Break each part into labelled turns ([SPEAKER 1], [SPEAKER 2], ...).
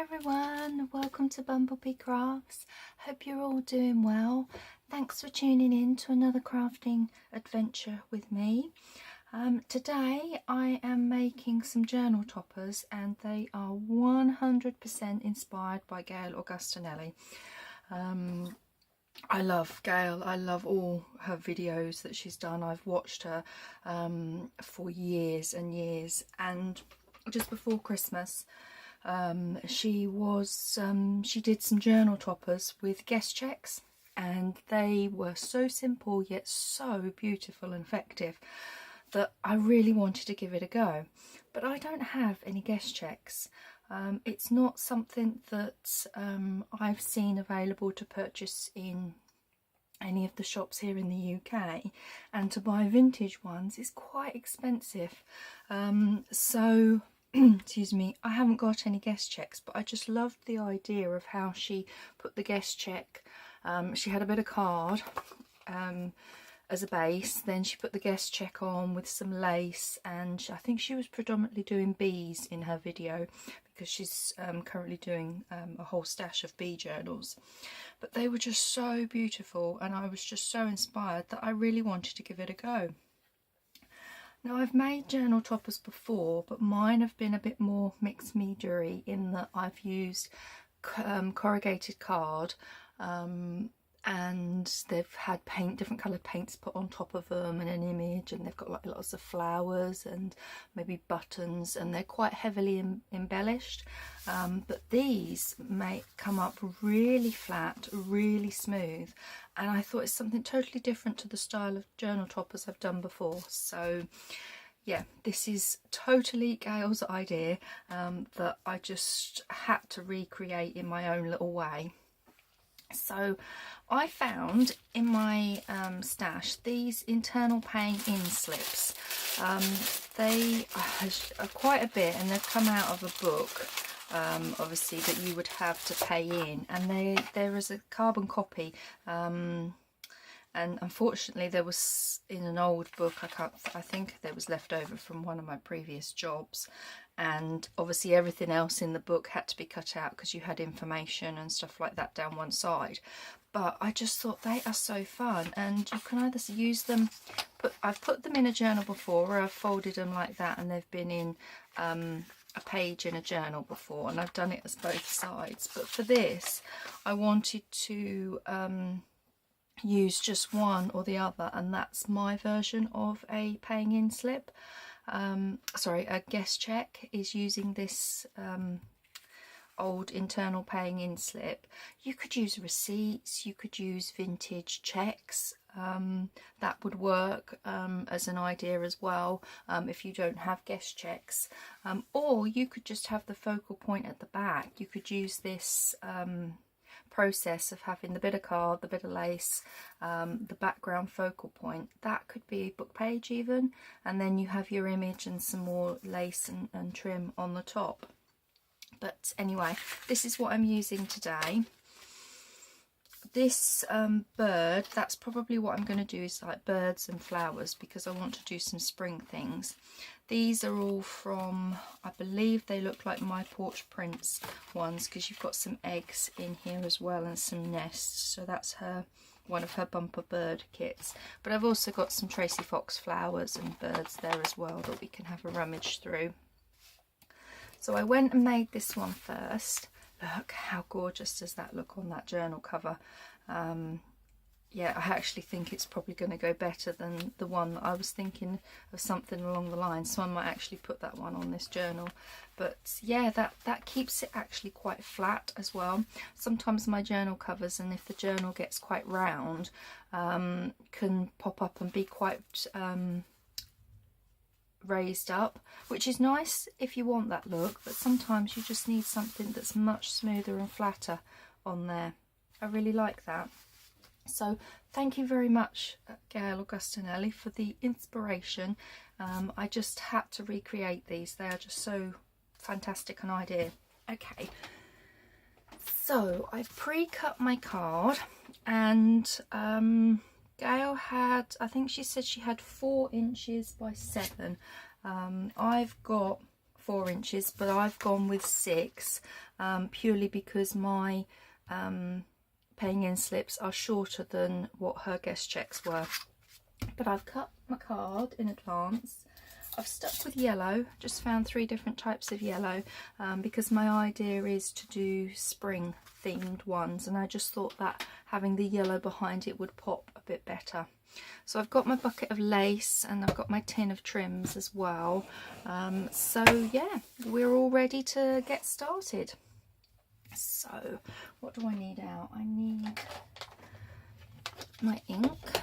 [SPEAKER 1] everyone, welcome to BumbleBeeCrafts. Hope you're all doing well. Thanks for tuning in to another crafting adventure with me. Today I am making some journal toppers and they are 100% inspired by Gail Augustinelli. I love Gail. I love all her videos that she's done. I've watched her for years and years, and just before Christmas she did some journal toppers with Guset Checks, and they were so simple yet so beautiful and effective that I really wanted to give it a go. But I don't have any Guset Checks. It's not something that I've seen available to purchase in any of the shops here in the UK, and to buy vintage ones is quite expensive. So excuse me, I haven't got any Guset Checks, but I just loved the idea of how she put the Guset Check. She had a bit of card as a base, then she put the Guset Check on with some lace, and I think she was predominantly doing bees in her video because she's currently doing a whole stash of bee journals. But they were just so beautiful, and I was just so inspired that I really wanted to give it a go. Now, I've made journal toppers before, but mine have been a bit more mixed media-y in that I've used corrugated card, and they've had different coloured paints put on top of them and an image, and they've got like lots of flowers and maybe buttons, and they're quite heavily embellished. But these may come up really flat, really smooth, and I thought it's something totally different to the style of journal toppers I've done before. So yeah, this is totally Gail's idea that I just had to recreate in my own little way. So I found in my stash these internal paying in slips. They are quite a bit, and they've come out of a book obviously that you would have to pay in, and there is a carbon copy, and unfortunately there was in an old book, I think there was left over from one of my previous jobs, and obviously everything else in the book had to be cut out because you had information and stuff like that down one side. But I just thought they are so fun, and you can either use them, I've put them in a journal before where I've folded them like that, and they've been in a page in a journal before, and I've done it as both sides. But for this I wanted to use just one or the other, and that's my version of a paying in slip. Sorry, a Guset Check is using this old internal paying in slip. You could use receipts, you could use vintage checks, that would work as an idea as well, if you don't have Guset Checks, or you could just have the focal point at the back. You could use this process of having the bit of card, the bit of lace, the background focal point. That could be a book page even, and then you have your image and some more lace and trim on the top. But anyway, this is what I'm using today. This bird, that's probably what I'm going to do, is like birds and flowers, because I want to do some spring things. These are all from, I believe they look like My Porch Prints ones, because you've got some eggs in here as well and some nests. So that's one of her bumper bird kits. But I've also got some Tracy Fox flowers and birds there as well that we can have a rummage through. So I went and made this one first. Look how gorgeous does that look on that journal cover. Yeah, I actually think it's probably going to go better than the one that I was thinking of, something along the lines, so I might actually put that one on this journal. But yeah, that keeps it actually quite flat as well. Sometimes my journal covers, and if the journal gets quite round, can pop up and be quite raised up, which is nice if you want that look, but sometimes you just need something that's much smoother and flatter on there. I really like that. So thank you very much, Gail Augustinelli, for the inspiration. I just had to recreate these. They are just so fantastic an idea. Okay, so I've pre-cut my card, and Gail had, I think she said she had 4 inches by 7. I've got 4 inches, but I've gone with 6 purely because my paying in slips are shorter than what her guest checks were. But I've cut my card in advance. I've stuck with yellow, just found 3 different types of yellow because my idea is to do spring themed ones, and I just thought that having the yellow behind it would pop a bit better. So I've got my bucket of lace and I've got my tin of trims as well. So yeah, we're all ready to get started. So what do I need out? I need my ink,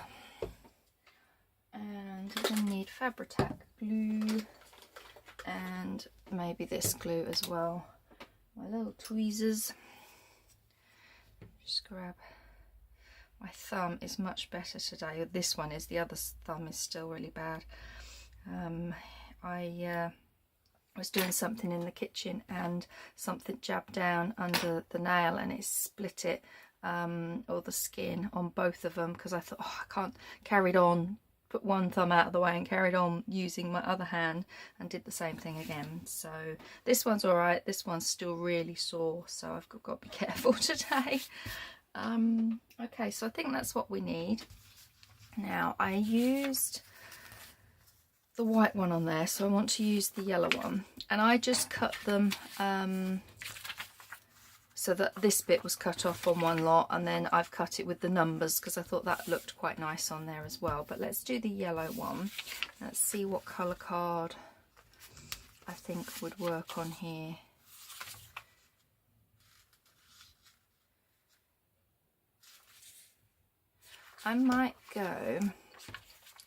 [SPEAKER 1] and I'm going to need Fabri-Tac glue and maybe this glue as well. My little tweezers. Just grab. My thumb is much better today. This one is, the other thumb is still really bad. I was doing something in the kitchen and something jabbed down under the nail and it split it, or the skin on both of them, because I thought, oh, I can't, carried on, put one thumb out of the way and carried on using my other hand and did the same thing again. So this one's all right, this one's still really sore, so I've got to be careful today. Okay, so I think that's what we need. Now I used the white one on there, so I want to use the yellow one, and I just cut them so that this bit was cut off on one lot, and then I've cut it with the numbers because I thought that looked quite nice on there as well. But let's do the yellow one. Let's see what colour card I think would work on here. I might go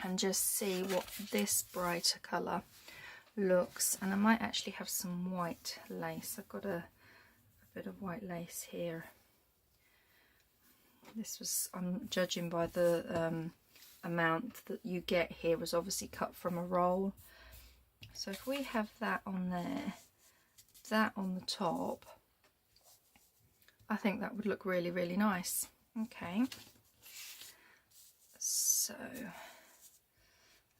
[SPEAKER 1] and just see what this brighter colour looks, and I might actually have some white lace. I've got a bit of white lace here. This was, I'm judging by the amount that you get here, was obviously cut from a roll. So if we have that on there, that on the top, I think that would look really, really nice. Okay. So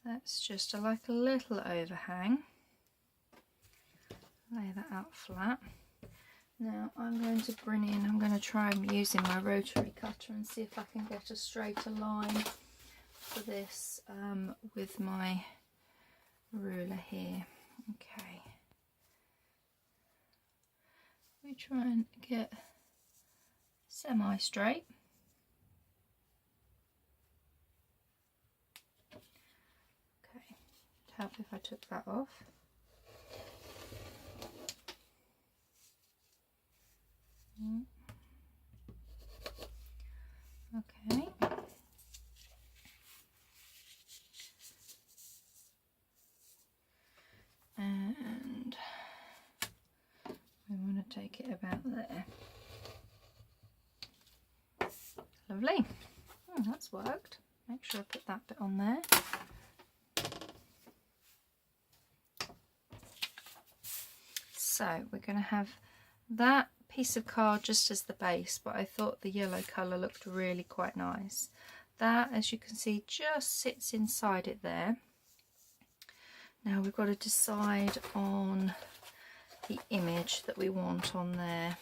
[SPEAKER 1] that's just like a little overhang. Lay that out flat. Now I'm going to bring in, I'm going to try using my rotary cutter and see if I can get a straighter line for this with my ruler here. Okay. We try and get semi-straight. Help if I took that off. Okay. And we want to take it about there. Lovely. Oh, that's worked. Make sure I put that bit on there. So we're going to have that piece of card just as the base, but I thought the yellow colour looked really quite nice. That, as you can see, just sits inside it there. Now we've got to decide on the image that we want on there.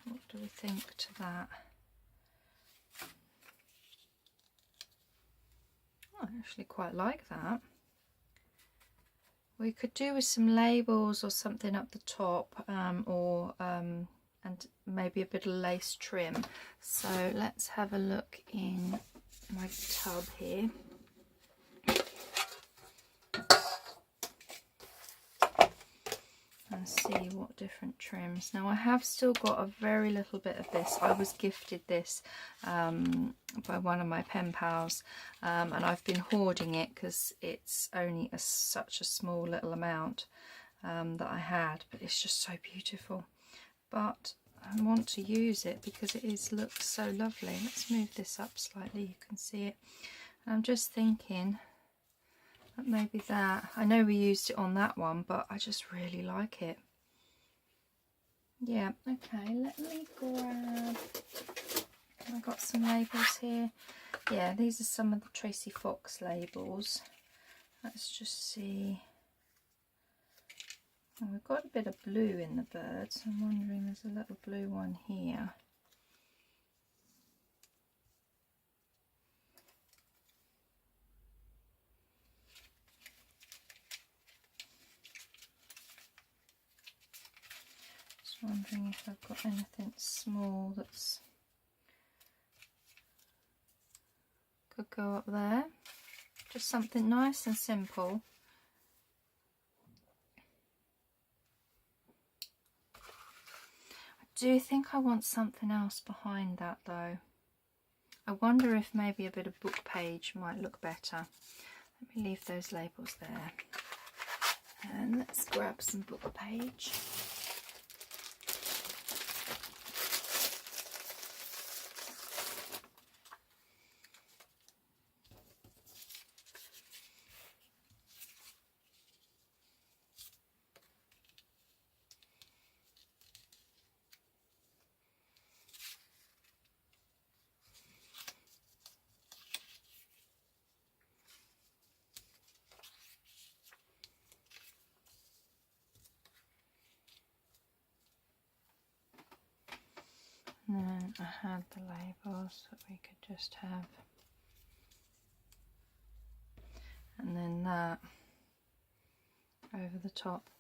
[SPEAKER 1] What do we think to that? I actually quite like that. We could do with some labels or something up the top, and maybe a bit of lace trim. So let's have a look in my tub here. And see what different trims. Now I have still got a very little bit of this. I was gifted this by one of my pen pals, and I've been hoarding it because it's only such a small little amount that I had, but it's just so beautiful. But I want to use it because it looks so lovely. Let's move this up slightly, you can see it. And I'm just thinking that maybe that, I know we used it on that one, but I just really like it. Yeah, okay, let me grab, I've got some labels here. Yeah, these are some of the Tracy Fox labels. Let's just see. And we've got a bit of blue in the birds. I'm wondering, there's a little blue one here. Just wondering if I've got anything small that's could go up there. Just something nice and simple. I do think I want something else behind that though. I wonder if maybe a bit of book page might look better. Let me leave those labels there. And let's grab some book page. And then I had the labels that we could just have, and then that over the top.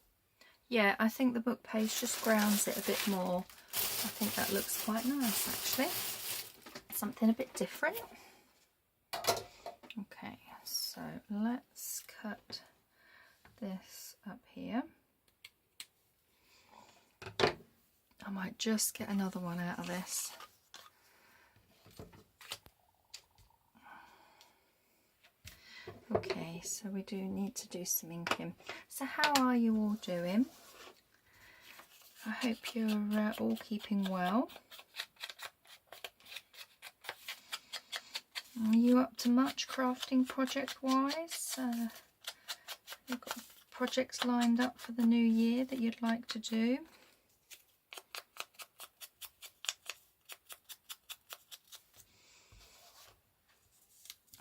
[SPEAKER 1] Yeah, I think the book page just grounds it a bit more. I think that looks quite nice actually. Something a bit different. Okay, so let's cut this up here. I might just get another one out of this. Okay, so we do need to do some inking. So how are you all doing? I hope you're all keeping well. Are you up to much crafting project-wise? You've got projects lined up for the new year that you'd like to do?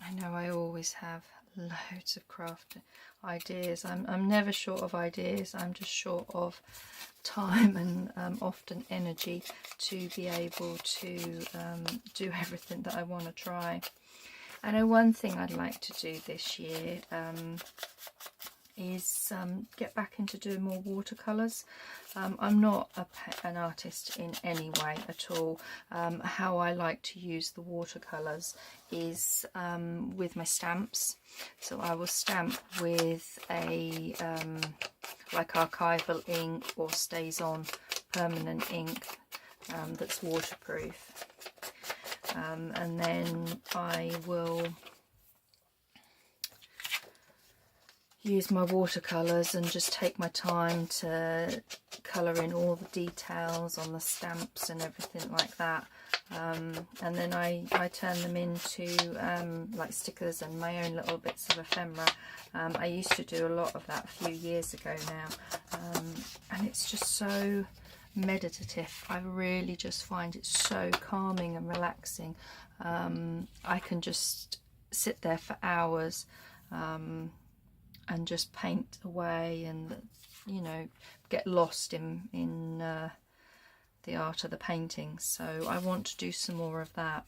[SPEAKER 1] I know I always have loads of craft ideas. I'm never short of ideas. I'm just short of time and often energy to be able to do everything that I want to try. I know one thing I'd like to do this year is get back into doing more watercolours. I'm not an artist in any way at all. How I like to use the watercolours is with my stamps. So I will stamp with a like archival ink or stays on permanent ink that's waterproof, and then I will use my watercolours and just take my time to colour in all the details on the stamps and everything like that, and then I turn them into like stickers and my own little bits of ephemera. I used to do a lot of that a few years ago now, and it's just so meditative. I really just find it so calming and relaxing. I can just sit there for hours and just paint away and, you know, get lost in the art of the painting. So I want to do some more of that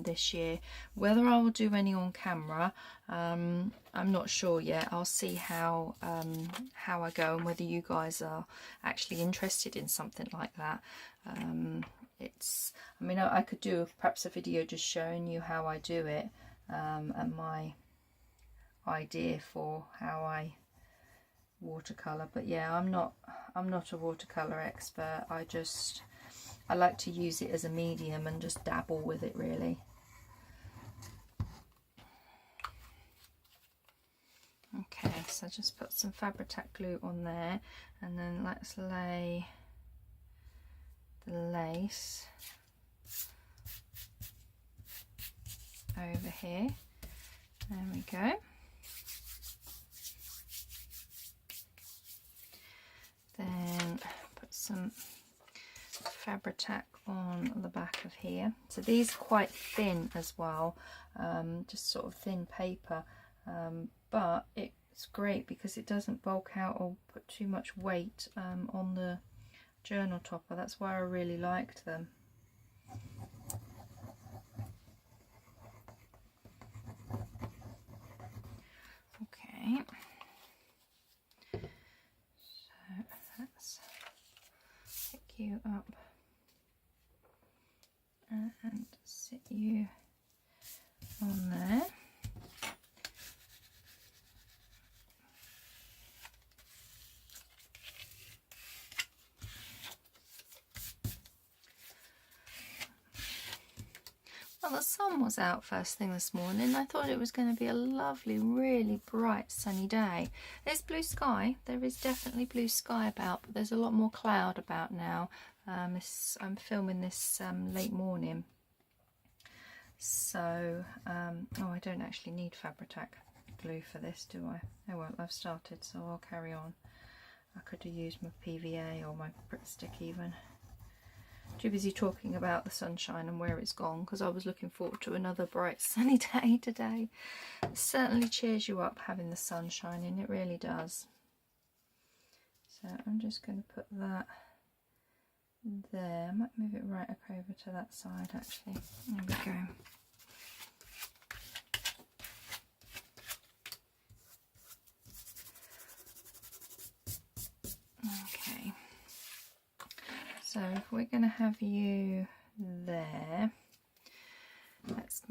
[SPEAKER 1] this year. Whether I will do any on camera, I'm not sure yet. I'll see how I go and whether you guys are actually interested in something like that. I mean, I could do perhaps a video just showing you how I do it, and my idea for how I watercolor. But yeah, I'm not a watercolor expert. I like to use it as a medium and just dabble with it really. Okay, so just put some Fabri-Tac glue on there, and then let's lay the lace over here. There we go. Then put some Fabri-Tac on the back of here. So these are quite thin as well, just sort of thin paper, but it it's great because it doesn't bulk out or put too much weight on the journal topper. That's why I really liked them. Okay, so let's pick you up and sit you on there. Well, the sun was out first thing this morning. I thought it was going to be a lovely, really bright sunny day. There's blue sky. There is definitely blue sky about, but there's a lot more cloud about now. I'm filming this late morning. So, oh, I don't actually need Fabri-Tac glue for this, do I? Oh well, I've started, so I'll carry on. I could have used my PVA or my Pritt stick even. Too busy talking about the sunshine and where it's gone, because I was looking forward to another bright sunny day today. It certainly cheers you up having the sun shining, it really does. So I'm just going to put that there. I might move it right up over to that side actually. There we go. Okay. So if we're going to have you there, let's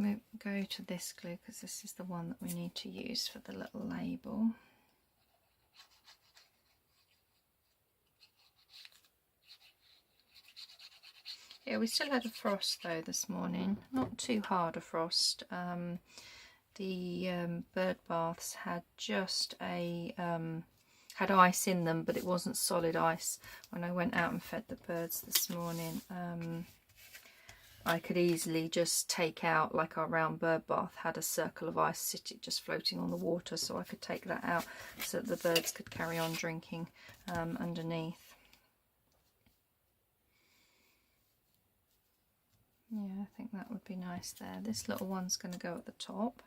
[SPEAKER 1] go to this glue because this is the one that we need to use for the little label. Yeah, we still had a frost though this morning, not too hard a frost. The bird baths had just a had ice in them, but it wasn't solid ice. When I went out and fed the birds this morning, I could easily just take out, like our round bird bath had a circle of ice sitting just floating on the water, so I could take that out so that the birds could carry on drinking underneath. Yeah, I think that would be nice there. This little one's going to go at the top.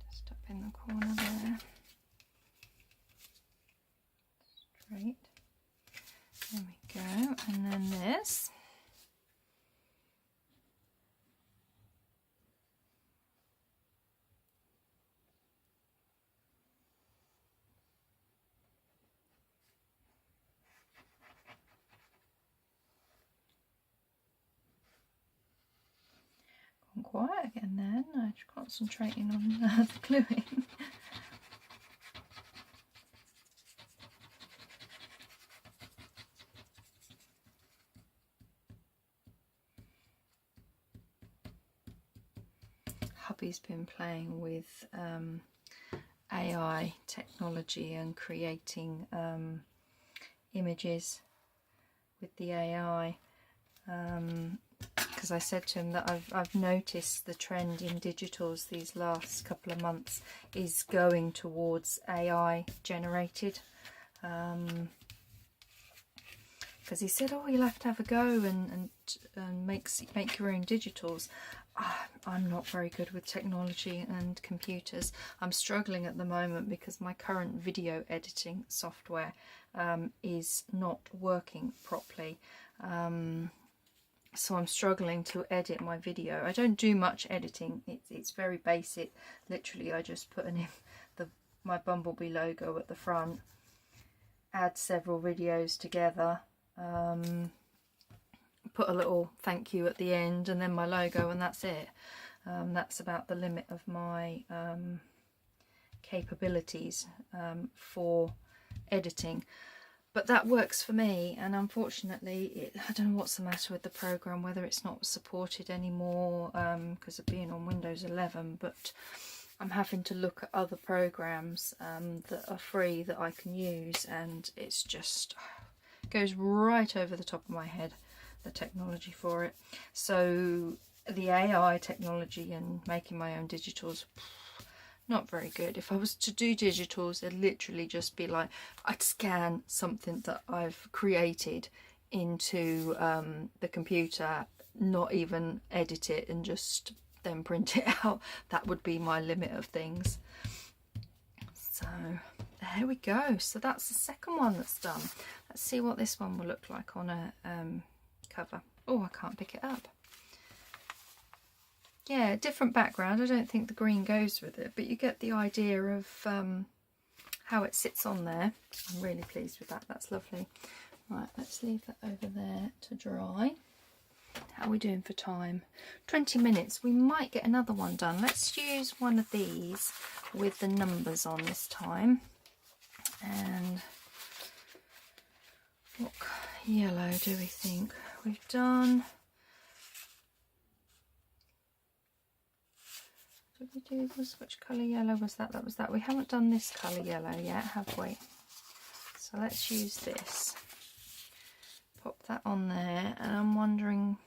[SPEAKER 1] Just up in the corner there. Straight. There we go. And then this. Quiet again then, I'm concentrating on the gluing. Hubby's been playing with AI technology and creating images with the AI. Because I said to him that I've noticed the trend in digitals these last couple of months is going towards AI generated. Because he said, oh, you'll have to have a go and make your own digitals. I'm not very good with technology and computers. I'm struggling at the moment because my current video editing software is not working properly. So I'm struggling to edit my video. I don't do much editing. It's very basic. Literally, I just put my Bumblebee logo at the front, add several videos together, put a little thank you at the end, and then my logo, and that's it. That's about the limit of my capabilities for editing. But that works for me, and unfortunately, I don't know what's the matter with the program, whether it's not supported anymore because of being on Windows 11, but I'm having to look at other programs that are free that I can use, and it's just goes right over the top of my head, the technology for it. So the AI technology and making my own digitals, not very good. If I was to do digitals, it'd literally just be like I'd scan something that I've created into the computer, not even edit it and just then print it out. That would be my limit of things. So there we go. So that's the second one that's done. Let's see what this one will look like on a cover. Oh, I can't pick it up. Yeah, different background. I don't think the green goes with it, but you get the idea of how it sits on there. I'm really pleased with that. That's lovely. Right, let's leave that over there to dry. How are we doing for time? 20 minutes. We might get another one done. Let's use one of these with the numbers on this time. And what yellow do we think? We've done... Did we do this? Which colour yellow was that? That was that. We haven't done this colour yellow yet, have we? So let's use this. Pop that on there, and I'm wondering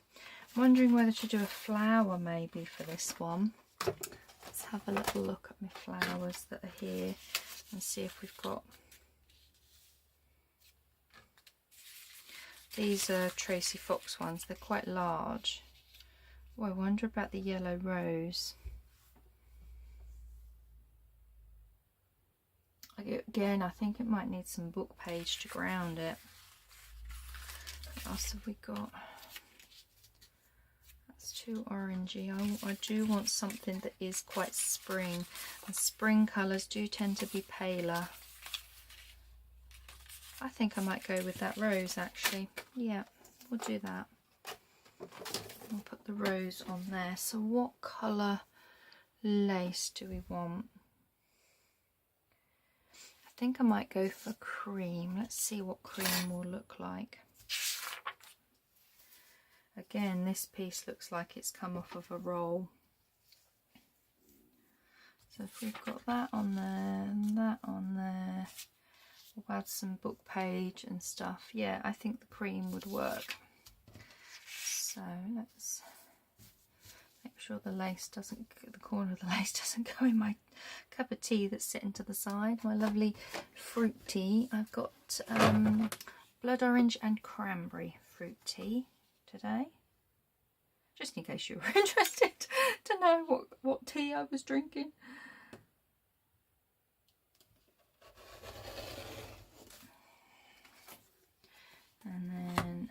[SPEAKER 1] whether to do a flower maybe for this one. Let's have a little look at my flowers that are here and see if we've got... These are Tracy Fox ones. They're quite large. Oh, I wonder about the yellow rose. Again, I think it might need some book page to ground it. What else have we got? That's too orangey. I do want something that is quite spring, and spring colours do tend to be paler. I think I might go with that rose actually. Yeah, we'll do that. We'll put the rose on there. So what colour lace do we want? I think I might go for cream. Let's see what cream will look like. Again, this piece looks like it's come off of a roll. So if we've got that on there and that on there, we'll add some book page and stuff. Yeah, I think the cream would work. So let's make sure the lace doesn't, the corner of the lace doesn't go in my cup of tea that's sitting to the side. My lovely fruit tea. I've got blood orange and cranberry fruit tea today. Just in case you were interested to know what tea I was drinking. And then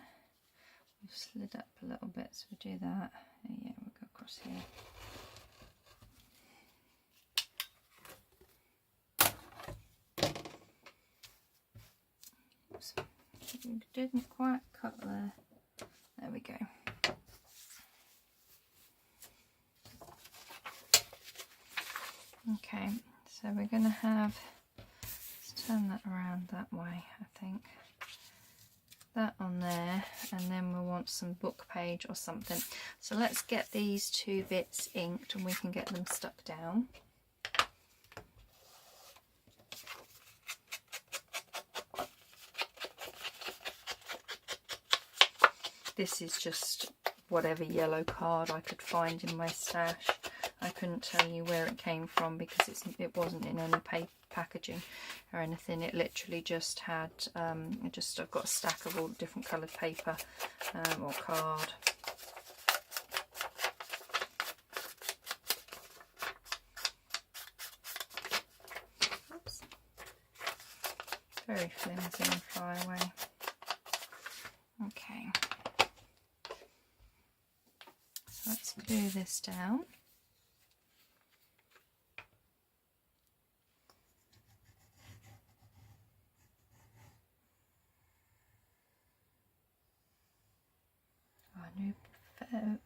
[SPEAKER 1] we've slid up a little bit, so we'll do that. Yeah, we'll go across here. Oops. Didn't quite cut there. There we go. Okay, so we're going to have, let's turn that around that way, I think. That on there, and then we'll want some book page or something. So let's get these two bits inked and we can get them stuck down. This is just whatever yellow card I could find in my stash. I couldn't tell you where it came from because it wasn't in any packaging or anything. It literally just had, I've got a stack of all different coloured paper or card. Oops. Very flimsy and fly away. Okay. So let's glue this down.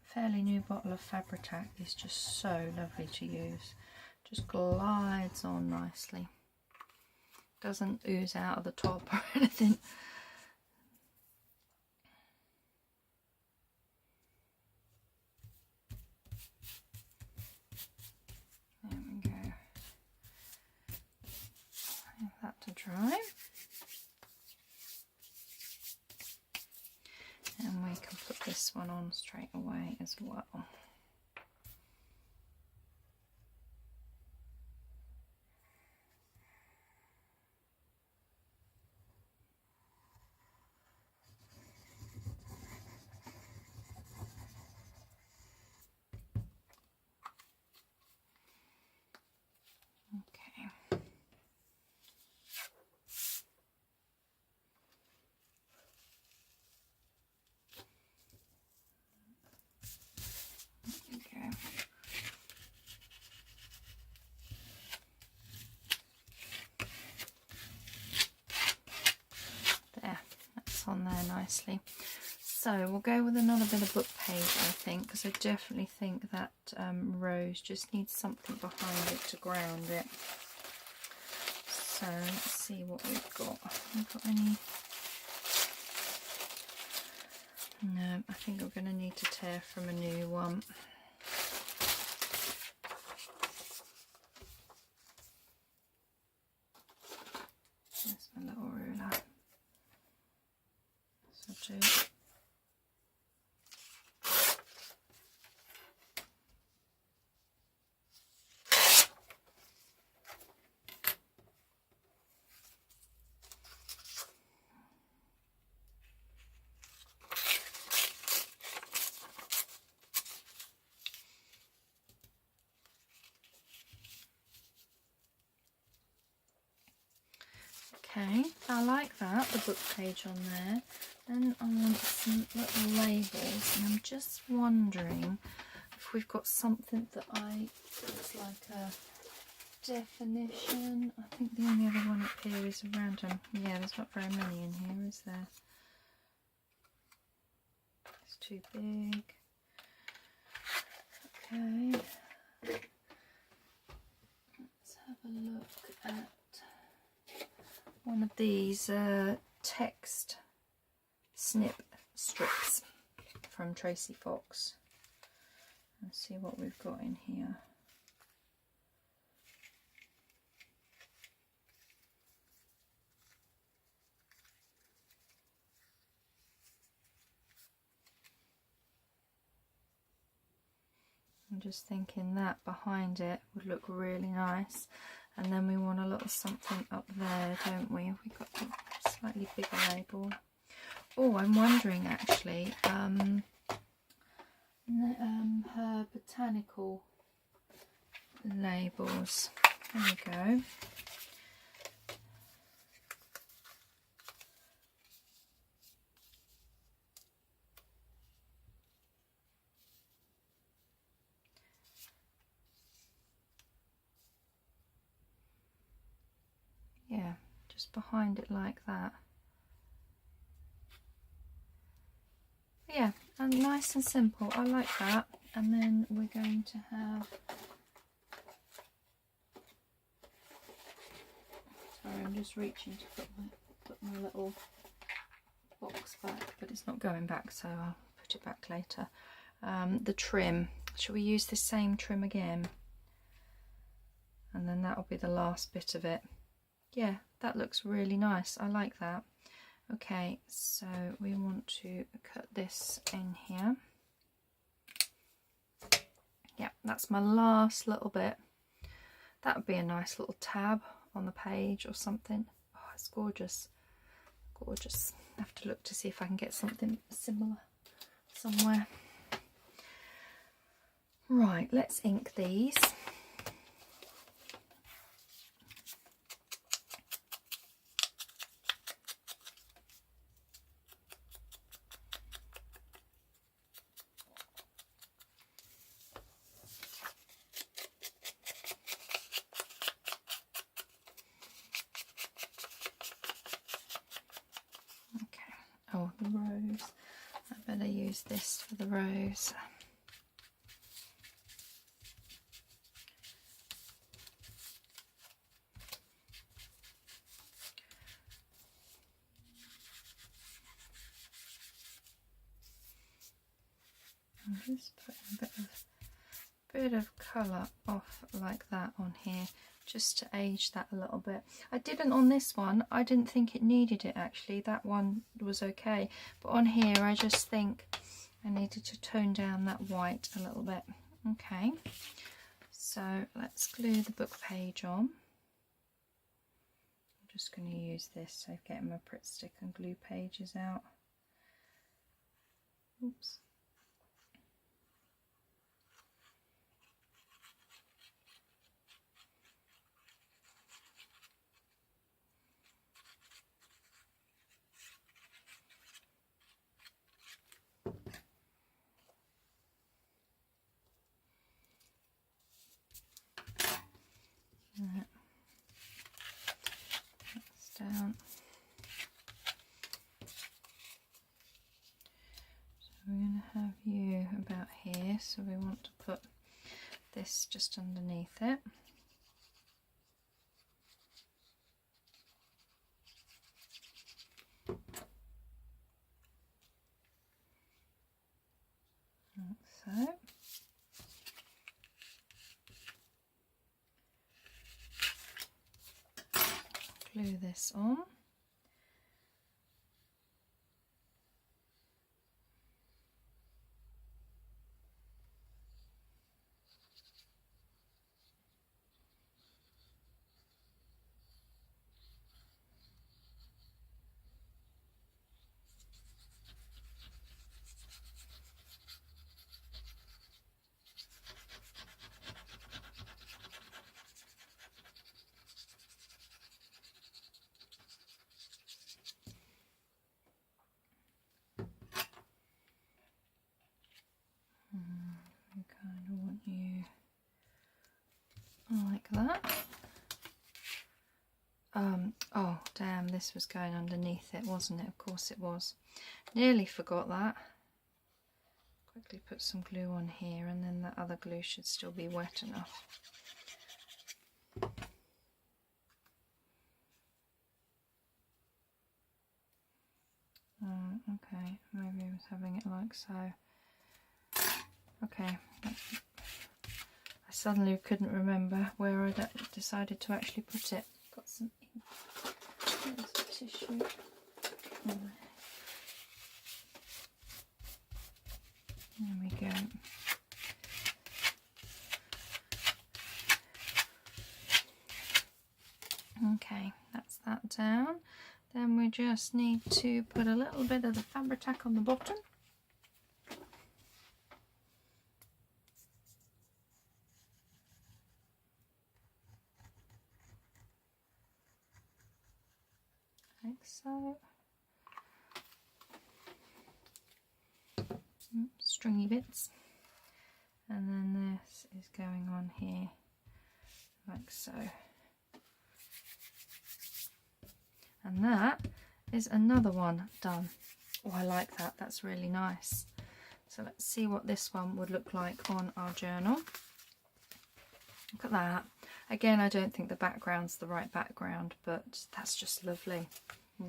[SPEAKER 1] Fairly new bottle of Fabri-Tac is just so lovely to use. Just glides on nicely. Doesn't ooze out of the top or anything. There we go. Leave that to dry. And we can put this one on straight away as well. nicely. So we'll go with another bit of book page, I think, because I definitely think that rose just needs something behind it to ground it. So let's see what we've got. Have we got any? No, I think we're going to need to tear from a new one. There's my little ruler. So do. Okay, I like that, the book page on there. Then I want some little labels, and I'm just wondering if we've got something that looks like a definition. I think the only other one up here is a random. Yeah, there's not very many in here, is there? It's too big. Okay. Let's have a look at one of these text snip strips from Tracy Fox. Let's see what we've got in here. I'm just thinking that behind it would look really nice. And then we want a little something up there, don't we? Have we got a slightly bigger label? Oh, I'm wondering actually, her botanical labels. There we go. Yeah, just behind it like that. Yeah, and nice and simple. I like that. And then we're going to have, sorry, I'm just reaching to put my little box back, but it's not going back, so I'll put it back later. The trim. Shall we use the same trim again? And then that'll be the last bit of it. Yeah, that looks really nice. I like that. Okay, so we want to cut this in here. Yeah, that's my last little bit. That would be a nice little tab on the page or something. Oh, it's gorgeous. Gorgeous. I have to look to see if I can get something similar somewhere. Right, let's ink these. Oh, the rose. I better use this for the rose. I'm just putting a bit of colour off like that on here, just to age that a little bit. I didn't on this one. I didn't think it needed it actually. That one was okay, but on here I just think I needed to tone down that white a little bit. Okay, so let's glue the book page on. I'm just going to use this, so getting my Pritt stick and glue pages out. Oops. Right. That's down. this, so we want to put this just underneath it. Like so. Glue this on. I kind of want you like that. Oh damn, this was going underneath it, wasn't it? Of course it was. Nearly forgot that. Quickly put some glue on here, and then the other glue should still be wet enough. Okay, maybe I was having it like so. Okay, I suddenly couldn't remember where I decided to actually put it. Got some ink. There's a tissue. There we go. Okay, that's that down. Then we just need to put a little bit of the Fabri-Tac on the bottom. Like so. Stringy bits. And then this is going on here, like so. And that is another one done. Oh, I like that. That's really nice. So let's see what this one would look like on our journal. Look at that. Again, I don't think the background's the right background, but that's just lovely.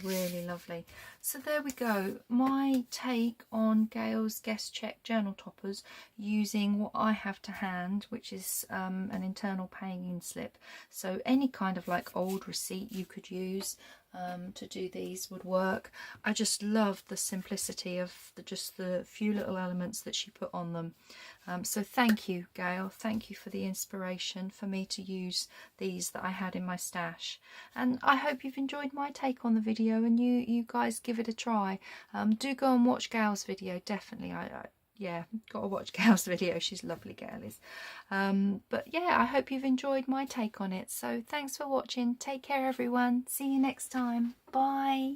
[SPEAKER 1] Really lovely. So there we go, my take on Gail's Guest Check journal toppers using what I have to hand, which is an internal paying-in slip. So any kind of like old receipt you could use to do these would work. I just love the simplicity of just the few little elements that she put on them. So thank you, Gail. Thank you for the inspiration for me to use these that I had in my stash. And I hope you've enjoyed my take on the video, and you guys give it a try. Do go and watch Gail's video, definitely. Yeah, gotta watch Gail's video. She's lovely, Gail is. But yeah, I hope you've enjoyed my take on it. So thanks for watching. Take care, everyone. See you next time. Bye.